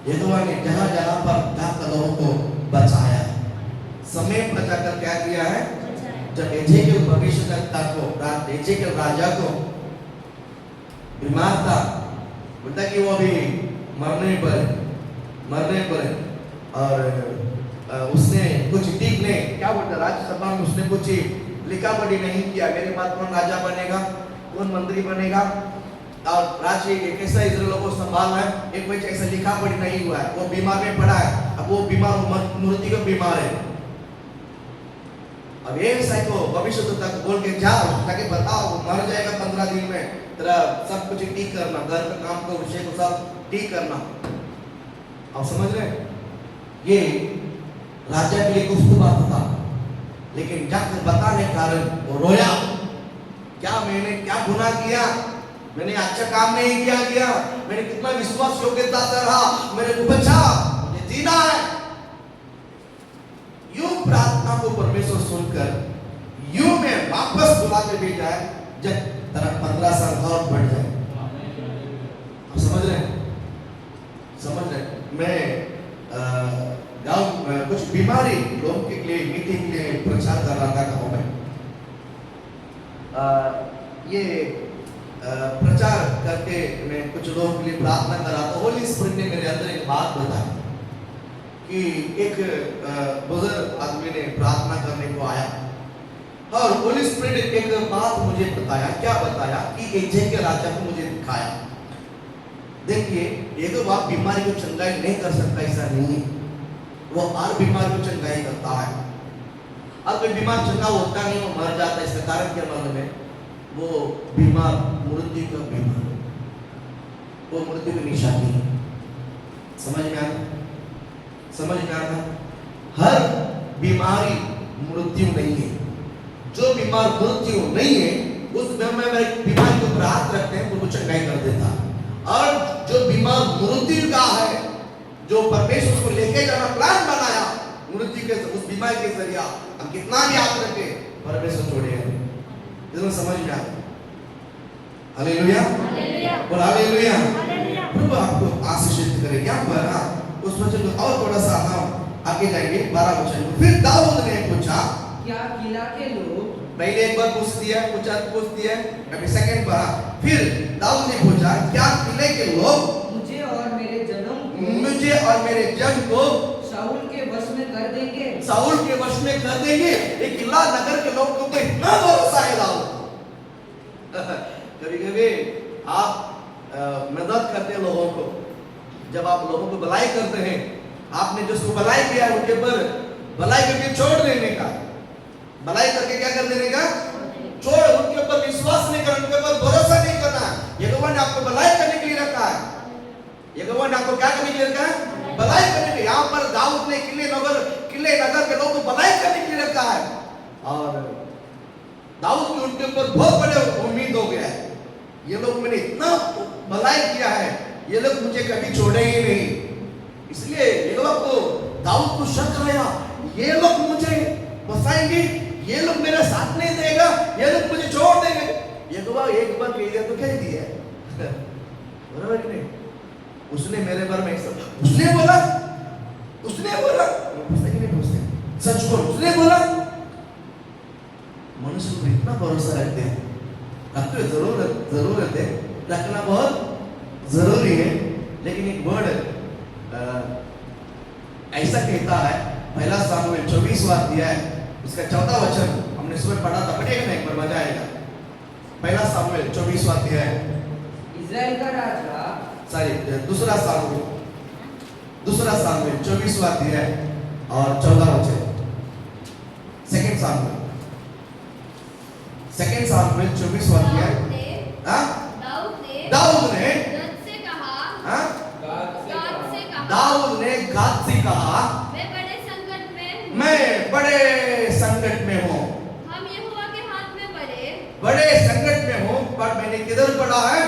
यहोवा ने जहां जहां पर जाकर लोगों को बचाया। समय पर जाकर क्या किया है? जब एजेकियल भविष्यद्वक्ता को, एजेकियल राजा को बीमार था, बोलता कि वो अभी मरने पर और उसने कुछ ठीक ने क्या बोलता, राज्यसभा में उसने कुछ लिखा पढ़ी नहीं किया। मेरे बाद कौन राजा बनेगा, कौन मंत्री बनेगा और राज्य कैसा इस्राएल को संभालना है, एक वजह ऐसा लिखा पढ़ी नहीं हुआ है। वो बीमार में पड़ा है, अब वो बीमार मूर्ति को बीमार है। अब ये साई को भविष्य तक बोल के जाओ ताकि बताओ वो मर जाएगा 15 दिन में, तेरा सब कुछ ठीक करना, घर का काम को विषय को सब ठीक करना। आप समझ रहे? ये राजा के लिए कुछ बात था, लेकिन जाकर बताने के कारण वो रोया। क्या मैंने क्या गुनाह किया? मैंने अच्छा काम नहीं किया, मैंने कितना विश्वास योग्यता से रहा, मेरे को बचा, मुझे जीना है। यूं प्रार्थना को परमेश्वर सुनकर यूं में वापस बुला के भेजा है, जब तेरा 15 साल और बढ़ जाए। आप समझ रहे हैं? मैं गांव कुछ बीमारी लोगों के लिए मीटिंग के लिए प्रचार कर रहा था गांव में। ये प्रचार करके मैं कुछ लोगों के लिए प्रार्थना कर रहा था। होली स्पिरिट ने मेरे अंदर एक बात बताई कि एक बुजुर्ग आदमी ने प्रार्थना करने को आया और होली स्पिरिट एक बात मुझे बताया। क्या बताया? कि एजेकियल राजा को मुझे दिखाया। देखिए, एक बात बीमारी को चंगाई नहीं कर सकता ऐसा नहीं, वो हर बीमारी को चंगाई करता है। और कोई बीमार चंगा होता नहीं, वो मर जाता है। इसका कारण क्या मालूम है? वो बीमार मृत्यु का बीमार, वो मृत्यु की निशानी है। समझ में आता? हर बीमारी मृत्यु नहीं है। जो बीमार मृत्यु नहीं है उस बीमारी के ऊपर हाथ रखते हैं, वो चंगाई कर देता है। और जो बीमार मृत्यु का है, जो परमेश्वर को लेके जाना प्लान बनाया, मृत्यु के उस बीमारी के जरिया हम कितना भी हाथ रखे, परमेश्वर छोड़ेगा। इसमें समझ में आता? हालेलुया, बोल हालेलुया। प्रभु आपको आशीषित करे। यहाँ पर उस वचन को और थोड़ा सा हम आगे जाएंगे 12 वचन को। फिर दाऊद ने पूछा, क्या किला के लोग, पहले एक बार पूछ दिया, अभी सेकंड बार फिर दाऊद ने पूछा, क्या किले के लोग मुझे और मेरे जन को शाऊल के वश में कर देंगे? एक किला नगर के लोगों को इतना भरोसा है दाऊद। कभी आप मदद करते हैं लोगों को, जब आप लोगों को भलाई करते हैं, आपने जिसको भलाई किया है उनके पर भलाई करके छोड़ देने का, भलाई करके क्या कर देने का? छोड़, उनके ऊपर विश्वास नहीं करना, उनके ऊपर भरोसा नहीं करना। यहोवा ने आपको भलाई करने के लिए रखा है। यहोवा ने आपको क्या करने के लिए रखा है? भलाई करने के लिए। यहाँ पर दाऊद ने किले नगर के लोगों को भलाई करने के लिए रखा है। और दाऊद की उनके ऊपर बहुत बड़े उम्मीद हो गया है। ये लोग मैंने इतना भलाई किया है, ये लोग मुझे कभी छोड़ेंगे नहीं। इसलिए यहोवा को, दाऊद को शक आया, ये लोग मुझे बसाएंगे, ये लोग मेरा साथ नहीं देगा, ये लोग मुझे छोड़ देंगे। यहोवा एक बार कह दिया तो कह दिया, बराबर कि नहीं? उसने मेरे बारे में उसने बोला सच बोल, उसने बोला। मनुष्य को इतना भरोसा रखते हैं, रखते जरूरत है, रखना बहुत जरूरी है। लेकिन एक वर्ड ऐसा कहता है, पहला सामुएल 24वां अध्याय उसका 14वां वचन हमने सुबह पढ़ा था, पढ़िएगा ना एक बार, मजा आएगा। पहला सामुएल 24वां अध्याय, इस्राएल का राजा, दूसरा सामुएल 24वां अध्याय और 14वां वचन। सेकंड सामुएल 24वां अध्याय। दाऊद ने गाद से बड़े संकट में हूँ, पर मैंने किधर पड़ा है?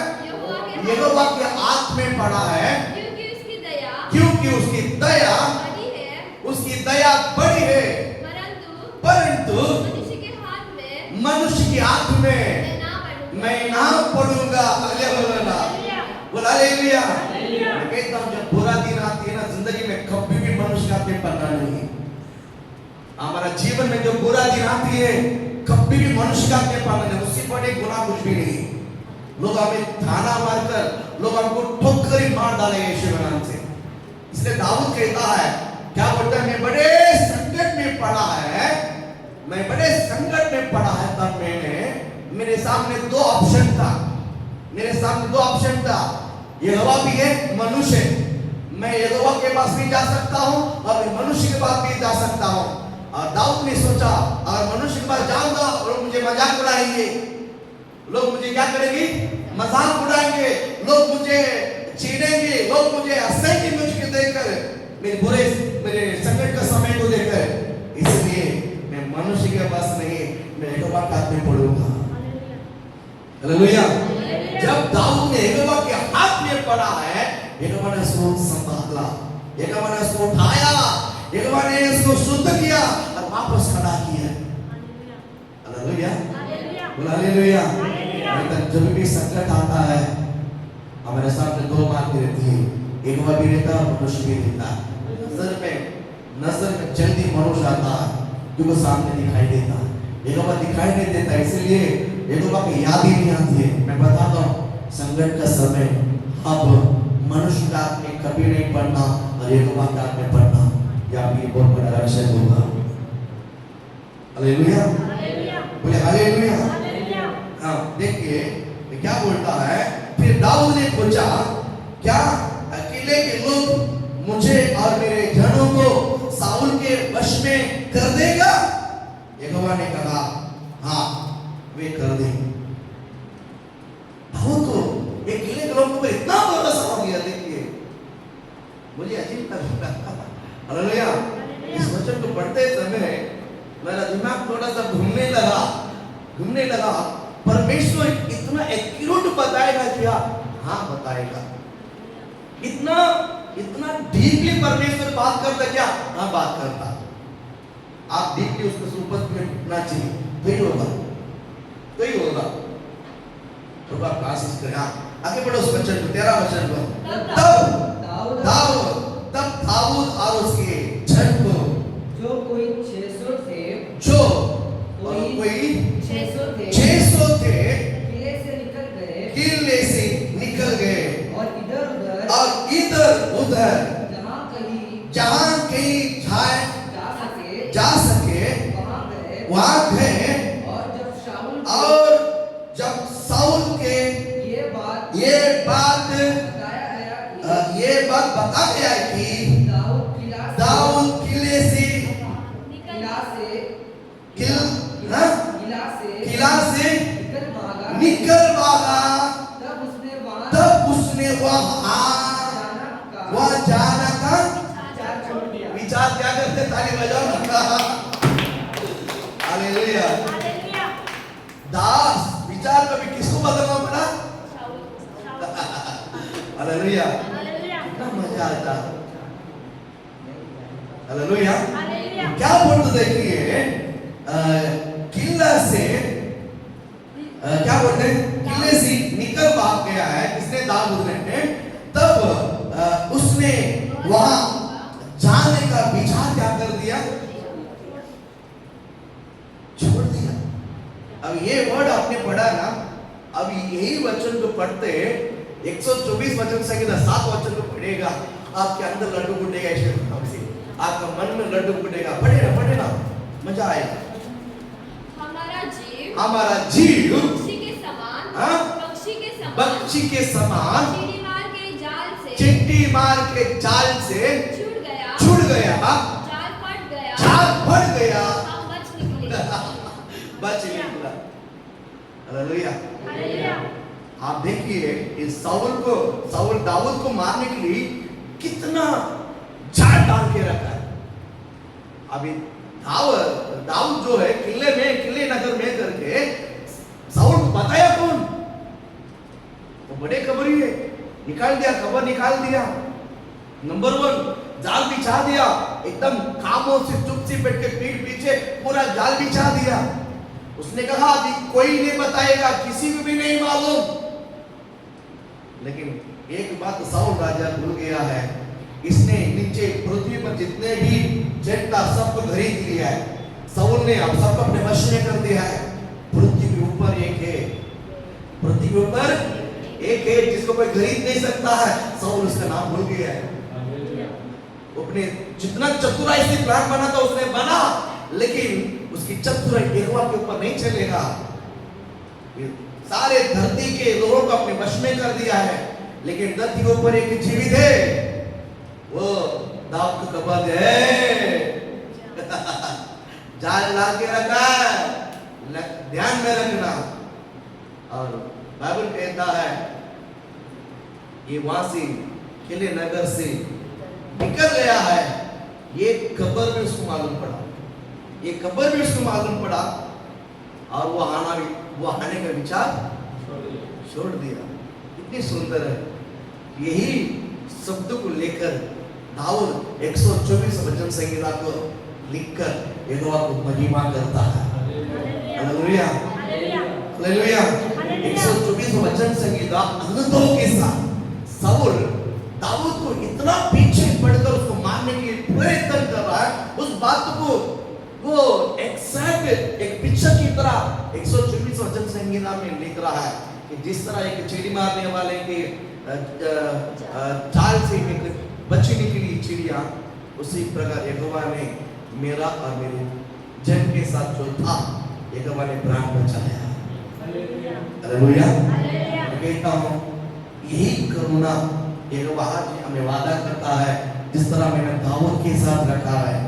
यहोवा के हाथ में पड़ा है, क्योंकि उसकी दया क्योंकि उसकी दया, बड़ी है, उसकी दया बड़ी है, परंतु मनुष्य के हाथ में मैं ना पड़ूंगा। हालेलुया, बोल हालेलुया। मैं कहता हूँ जब बुरा दिन आती है ना जिंदगी में, कभी भी मनुष्य का हाथ में पड़ना नहीं है। हमारा जीवन में जो बुरा दिन आती है, कभी भी मनुष्य का हाथ में पड़ना नहीं, उससे बड़े गुनाह कुछ भी नहीं। लोग हमें थाना मारकर, लोग हमको ठोकर मार डालेंगे यीशु के नाम से। इसलिए दाऊद कहता है, क्या बोलता है, मैं बड़े संकट में पड़ा है, मैं बड़े संकट में पड़ा है। तब मेरे सामने दो ऑप्शन था, मेरे सामने दो ऑप्शन था, यहोवा भी है, मनुष्य। मैं यहोवा के पास भी जा सकता हूँ और मैं मनुष्य के पास भी जा सकता हूँ। और दाऊद ने सोचा, अगर मनुष्य के पास जाऊंगा और मुझे मजाक उड़ाएंगे, लोग मुझे क्या करेंगे? मजाक उड़ाएंगे, लोग मुझे छेड़ेंगे, लोग मुझे हंसेंगे मुझे देखकर, मेरे संकट का समय को देखकर। इसलिए मैं मनुष्य के पास नहीं, मैं यहोवा के हाथ में पड़ूंगा। हालेलुया। जब दाऊद ने यहोवा के हाथ में पड़ा है, यहोवा ने उसको संभाला, यहोवा ने उसको उठाया, यहोवा ने उसको शुद्ध किया और वापस खड़ा किया। हालेलुया, बोल हालेलुया। जब भी संकट आता है, हमारे सामने दो बातें रहती है, यहोवा भी रहता है, मनुष्य भी रहता है। नजर में जल्दी मनुष्य आता है, जो सामने दिखाई देता है, यहोवा दिखाई नहीं देता। इसलिए यहोवा की याद ही नहीं आती है। मैं बताता हूँ, संकट का समय अब मनुष्य का हाथ में कभी नहीं पड़ना और यहोवा के हाथ में पड़ना, यह भी बहुत बड़ा रक्षक होगा। हालेलुया, बोले हालेलुया। हाँ, देखिए क्या बोलता है, फिर दाऊद ने पूछा, क्या अकेले के लोग मुझे और मेरे जनों को साउल के वश में कर देगा? यहोवा ने कहा, हाँ वे कर देंगे। दाऊद को अकेले के लोगों पर इतना भरोसा हो गया। देखिए मुझे अजीब लगा। हालेलुया। इस वचन को पढ़ते समय मेरा दिमाग थोड़ा सा घूमने लगा। परमेश्वर इतना एक्यूरेट बताएगा क्या? हाँ बताएगा। इतना डीपली परमेश्वर बात करता क्या? हाँ बात करता। आप डीपली उसको सुपथ में ढूंढना चाहिए, तो ही होगा। तो आप कोशिश करें। आगे बढ़ो उस वचन को, 13 वचन को। तब दाऊद और उसके जन को, जो कोई 600 थे, कोई 600 थे, किले से निकल गए और इधर उधर जहां कहीं जा सके वहां गए। और जब शाऊल के ये बात बता गया कि दाऊद किले से निकल भागा, तब उसने वह जाना का विचार क्या करते? ताली बजाओ ना। हालेलुया। दास विचार कभी किसको बदलना पड़ा? हालेलुया, कितना मजा आता। हालेलुया। क्या बोलते देखिए, किला से क्या बोलते हैं, किले से निकल भाग गया है किसने? दाऊद ने। तब उसने वहां जाने का विचार क्या कर दिया? छोड़ दिया। अब ये वर्ड आपने पढ़ा ना, अब यही वचन को पढ़ते 124 वचन से 7 वचन को पढ़ेगा, आपके अंदर लड्डू फूटेगा। आपका मन में लड्डू फूटेगा। पढ़े ना, मजा आएगा। हमारा जीव पक्षी के समान चिट्टी मार के जाल से छूट गया, जाल फट गया, बच निकला। हालेलुया। आप देखिए इस साउल दाऊद को मारने के लिए कितना जाल डाल के रखा है। अभी दाऊद जो है किले नगर में करके साउल बड़े खबरी है, निकाल दिया, खबर निकाल दिया। नंबर 1 जाल बिछा दिया, एकदम खामोश चुप सी बैठ के पीठ पीछे पूरा जाल बिछा दिया। उसने कहा अभी कोई नहीं बताएगा, किसी को भी नहीं मालूम। लेकिन एक बात साउल राजा भूल गया है, इसने नीचे पृथ्वी पर जितने भी जन था सबको खरीद लिया है। साउल ने अब सबको अपने वश में कर दिया है। पृथ्वी के ऊपर एक है, पृथ्वी के ऊपर एक है जिसको कोई खरीद नहीं सकता है। साउल उसका नाम भूल गया है। अपने जितना चतुराई से प्लान बना था उसने बना, लेकिन उसकी चतुराई यहोवा के ऊपर नहीं चलेगा। सारे धरती के लोगों को अपने वश में कर दिया है, लेकिन धरती के ऊपर एक जीवित है, वो दाऊद का कब्र है। जाल ला के रखा है, ध्यान में रखना। और बाइबल कहता है ये वहां से किले नगर से निकल गया है। ये खबर भी उसको मालूम पड़ा, ये खबर भी उसको मालूम पड़ा, और वो आने का विचार छोड़ दिया। कितनी सुंदर है। यही शब्द को लेकर दाऊद 124 वचन संहिता को लिखकर यहोवा को महिमा करता है। Hallelujah, hallelujah. 124 वचन संहिता अनुभव के साथ साउल दाऊद को इतना पीछे पड़कर उसको मारने के लिए प्रयत्न कर रहा है। उस बात को वो एग्जैक्ट एक पिक्चर की तरह 124 वचन संहिता में लिख रहा है कि जिस तरह एक चिड़ी मारने वाले के जाल से एक बच्ची निकली चिड़िया, उसी प्रकार यहोवा ने मेरा और मेरे जन के साथ जो था यहोवा ने प्राण बचाया। हालेलुया। मैं कहता हूँ यही करुणा यहोवा आज हमें वादा करता है, जिस तरह मैंने दाऊद के साथ रखा है,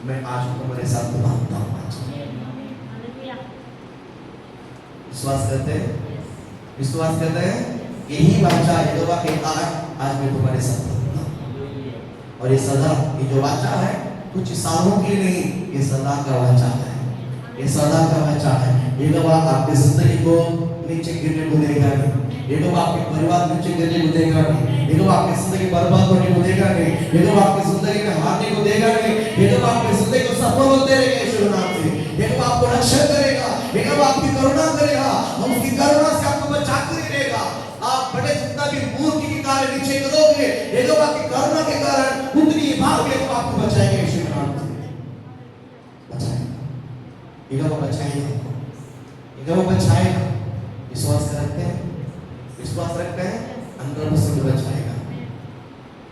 मैं आज तुम्हारे साथ निभाता हूँ। विश्वास करते हैं, विश्वास करते हैं। यही वाचा यहोवा कहता है आज मैं तुम्हारे साथ रहूंगा। और ये सदा, ये जो वाचा है कुछ सालों के लिए नहीं, ये सदा का वाचा है, ये सदा का वाचा है। यहोवा आपकी जिंदगी को नीचे गिरने को देगा नहीं, यहोवा आपके परिवार नीचे गिरने को देगा नहीं, यहोवा आपकी जिंदगी बर्बाद होने को देगा नहीं, यहोवा आपकी जिंदगी में हारने को देगा नहीं, यहोवा आपकी जिंदगी को सफल होते रहेगा। यीशु नाम से यहोवा आपको रक्षा करेगा, यहोवा आपकी करुणा करेगा, हम उसकी करुणा से आपको बचाकर रहेगा। आप बड़े जितना भी मूर्ख के कार्य नीचे करोगे, यहोवा की करुणा के कारण उतनी भाग यहोवा आपको बचाएगा। यीशु नाम से बचाएगा, यहोवा बचाएगा, यहोवा बचाएगा। विश्वास करते हैं, विश्वास रखते हैं, अंदर से बचाएगा।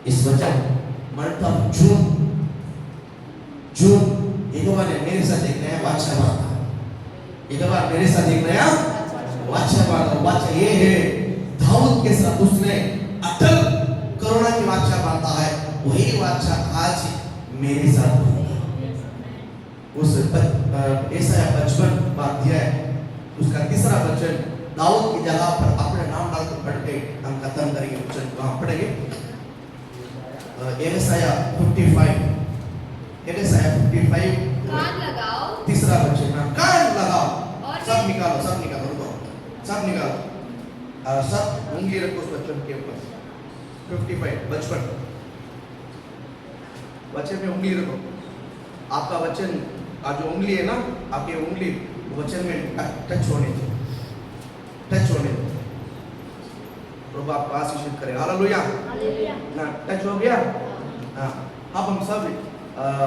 इस वचन मरता जून यहोवा ने मेरे साथ एक नया वाचा बांधा, यहोवा मेरे साथ एक नया वाचा बांधा। वाचा ये है दाऊद के साथ उसने अटल करुणा की वाचा बांधा है, वही वाचा आज मेरे साथ होगा। उस यशायाह 55 अध्याय उसका 3रा वचन दाऊद की जगह पर अपने नाम डालकर पढ़ के हम खत्म करेंगे। वचन वहां पढ़ेंगे यशायाह 55, यशायाह 55 कान लगाओ, 3रा वचन, कान लगाओ। और सब निकालो, सब निकालो, रुको, सब निकालो, और सब उंगली रखो उस वचन के ऊपर। 55 55 वचन में उंगली रखो। आपका वचन का जो उंगली है ना, आपकी उंगली वचन में टच होने दो, टच होने दो। प्रभु आपको आशीषित करे। हालेलुया। ना टच हो गया। हाँ, अब हम सब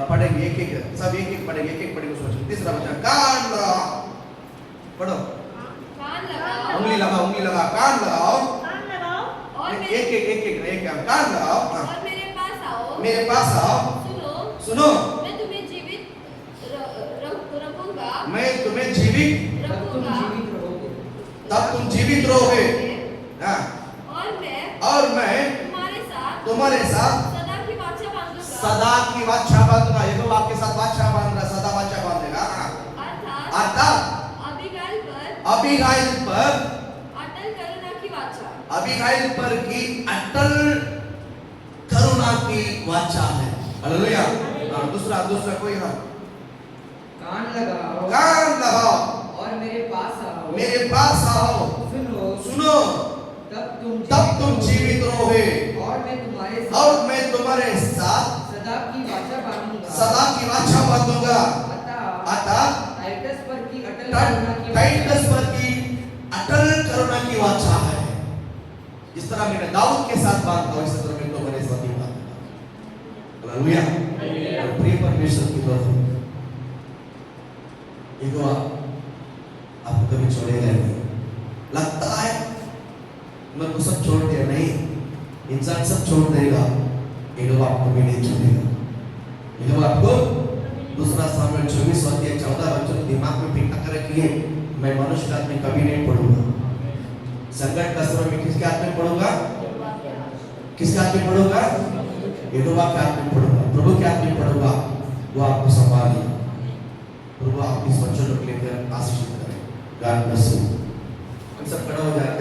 पढ़ेंगे, एक एक सब एक एक पढ़ेंगे, एक एक पढ़ेंगे उस वचन। 3रा वचन, कान लगाओ, पढ़ो। कान लगाओ, उंगली लगाओ, उंगली लगाओ, कान लगाओ, और एक कान लगाओ। और मेरे पास आओ, मेरे पास आओ, सुनो, मैं तुम्हें जीवित रखूंगा, मैं तुम्हें जीवित रखूंगा, तब तुम जीवित रहोगे। हाँ, और मैं तुम्हारे साथ सदा की वाचा बांधूंगा, सदा की वाचा बांधूंगा। ये तो आपके साथ वाचा बांध रहा, सदा वाचा बांधेगा। अर्थात अबीगाइल पर अटल करुणा की वाचा, अबीगाइल पर की अटल करुणा की वाचा है। हालेलुया। दूसरा कोई हाँ, कान लगाओ, कान लगाओ, और मेरे पास आओ, मेरे पास आओ, सुनो, सुनो, तब तुम जीवित रहोगे और मैं तुम्हारे और मैं तुम्हारे साथ सदा की वाचा बांधूंगा। सदा की वाचा बांधूंगा। अतः टाइटस पर की अटल करुणा की टाइटस पर की अटल करुणा की वाचा है। जिस तरह मैंने दाऊद के साथ बांधा हूं, इस तरह मैं तुम्हारे साथ भी बांधूंगा। हालेलुया। और प्रिय परमेश्वर की तरफ यहोवा आपको कभी छोड़ेगा नहीं। लगता है मैं तो सब छोड़ दिया, नहीं, इंसान सब छोड़ देगा, यहोवा आपको भी नहीं छोड़ेगा। यहोवा आपको दूसरा सामुएल 24:14 दिमाग में फिट कर रखिए, मैं मनुष्य के हाथ में कभी नहीं पड़ूंगा। संकट का समय में किसके हाथ में पड़ूंगा? किसके हाथ में पड़ूंगा? यहोवा के हाथ में पड़ूंगा, प्रभु के हाथ में पड़ूंगा। वो आपको संभालेगा। प्रभु आपकी इस वचन को लेकर आशीषित करें। God bless you. हम सब खड़ा हो जाते हैं।